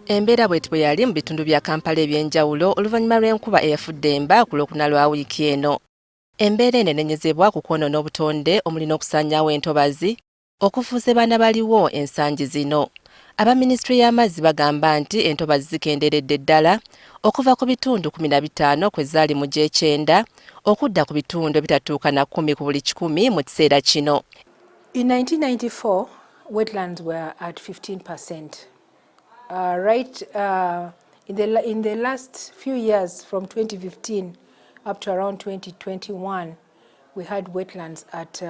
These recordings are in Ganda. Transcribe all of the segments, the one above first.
Embeera bw'etyo bwe yali mu bitundu bya Kampala eby'enjawulo oluvannyuma lw'enkuba eyafudde emba ku Lwokuna lwa wiiki eno. Embeera eno enenyezebwa ku kwonoona obutonde omuli n'okusaanyaawo entobazzi okufuusa baana baliwo ensangi zino. Aba ministule y'amazzi bagamba nti entobazzi zikenderedde ddala okuva ku bitundu 15 kwe zaali mu G9 okudda ku bitundu ebitatuuka na 10 ku buli 100 mu kiseera kino. In 1994, wetlands were at 15%. In the last few years, from 2015 up to around 2021, we had wetlands at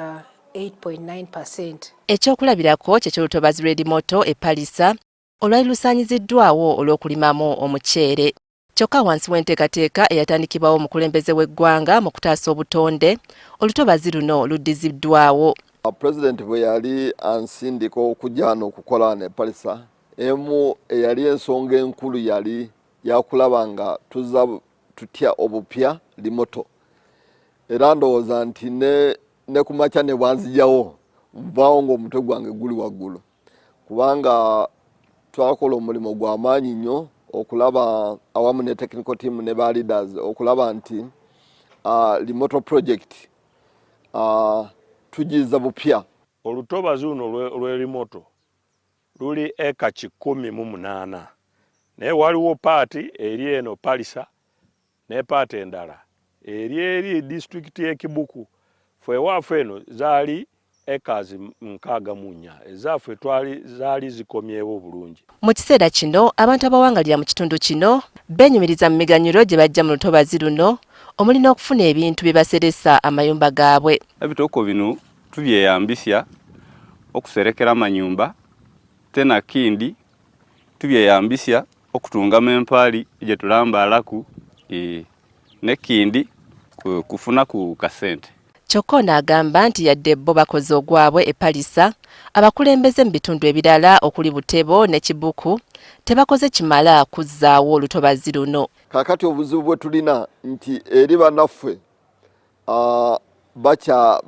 8.9%. Ekyokulabirako kye ky'olutobazi lw'e Limoto e Palisa olwali lusaanyiziddwawo olw'okulimamu omuceere. Kyokka wansi w'enteekateeka eyatandikibwawo omukulembeze w'eggwanga mu kutaasa obutonde, olutobazi luno luddiziddwawo. President bwe yali ansindika okujja wano okukola ne Palisa, emu eyali ensonga enkulu yali yakulaba nga tuzza tutya obupya Limoto. Era ndowooza nti ne ku makya ne bwanzijawo nvaawo ng'omutwe gwange guli waggulu, kubanga twakola omulimu gw'amaanyi nnyo okulaba awamu ne technical team ne ba leaders okulaba nti Limoto project tugiza bupya. Olutobazi luno lw'e Limoto luli eka 108, naye waliwo paati eri eno Palisa ne paati endala eri disitulikiti y'Ekibuku. Ffe ewaffe eno zaali ekazi 64, ezaffe zaali zikomyewo bulungi. Mu kiseera kino abantu abawangalira mu kitundu kino benyumiriza mu miganyulo gye bajja mu lutobazi luno omuli n'okufuna ebintu bye baseresa amayumba gaabwe. Ebitooko bino tubyeyambisya okuserekera amanyumba, tena kindi tubyeyambisya okutungamu empaali gye tulambaalaku, nekindi kufuna ku kasente. Kyokka n'agamba nti yadde bo bakoze ogwabwe e Palisa, abakulembeze mu bitundu ebirala okuli Butebo ne Kibuku tebakoze kimala kuzzaawo olutobazi luno. Kakati obuzibu bwe tulina nti eri bannaffe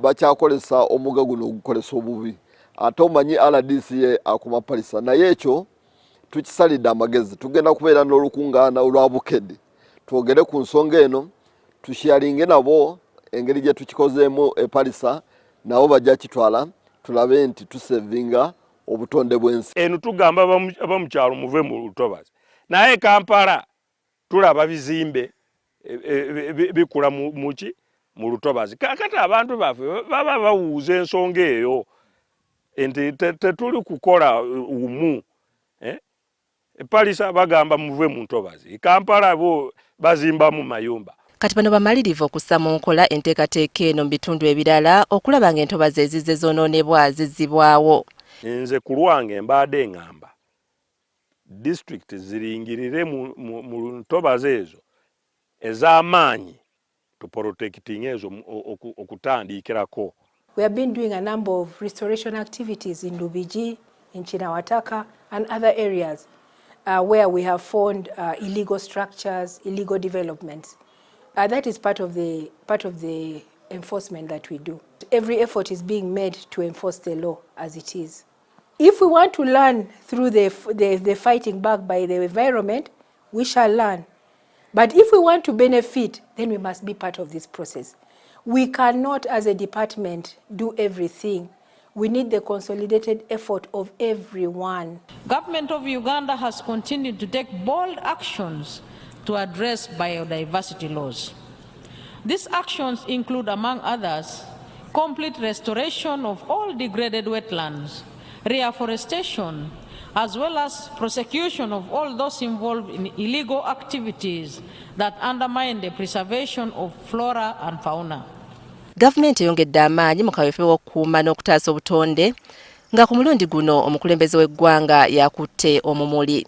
bakyakolesa omuga guno ogukolesa obubi. Ate omanyi RDC ye akuma Palisa, naye ekyo tukisalidde amagezi. Tugenda kubeera n'olukungaana olwa bukedde twogere ku nsonga eno, tusharinge nabo engeri gye tukikozeemu e Palisa, nabo bajja kitwala tulabe nti tusevinga obutonde bwensi. Eno tugamba abamukyalo muve mu lutobazi, naye Kampala tulaba bizimbe bikula muki mu lutobazi. Kakati abantu baffe baba bawuuza ensonga eyo nti tetuli kukola umu. Palisa bagamba muve mu ntobazi, Kampala bo bazimba mu mayumba. Kati bano bamalirivu okussa mu nkola enteekateeka eno mu bitundu ebirala okulaba ng'entobazi ezizze zonoonebwa zizzibwawo. Nze ku lwange mbaadde ngamba district ziringirire mu ntobazi ezo ez'amaanyi tuprotecting ezo okutandikirako. We have been doing a number of restoration activities in Lubigi, in Chinawataka and other areas where we have found illegal structures, illegal developments. That is part of the enforcement that we do. Every effort is being made to enforce the law as it is. If we want to learn through the fighting back by the environment, we shall learn. But if we want to benefit, then we must be part of this process. We cannot, as a department, do everything. We need the consolidated effort of everyone. Government of Uganda has continued to take bold actions to address biodiversity loss. These actions include, among others, complete restoration of all degraded wetlands, reforestation, as well as prosecution of all those involved in illegal activities that undermine the preservation of flora and fauna. Gavumenti eyongedde amaanyi mu kaweefube w'okukuuma n'okutaasa obutonde nga ku mulundi guno omukulembeze w'eggwanga yakutte omumuli.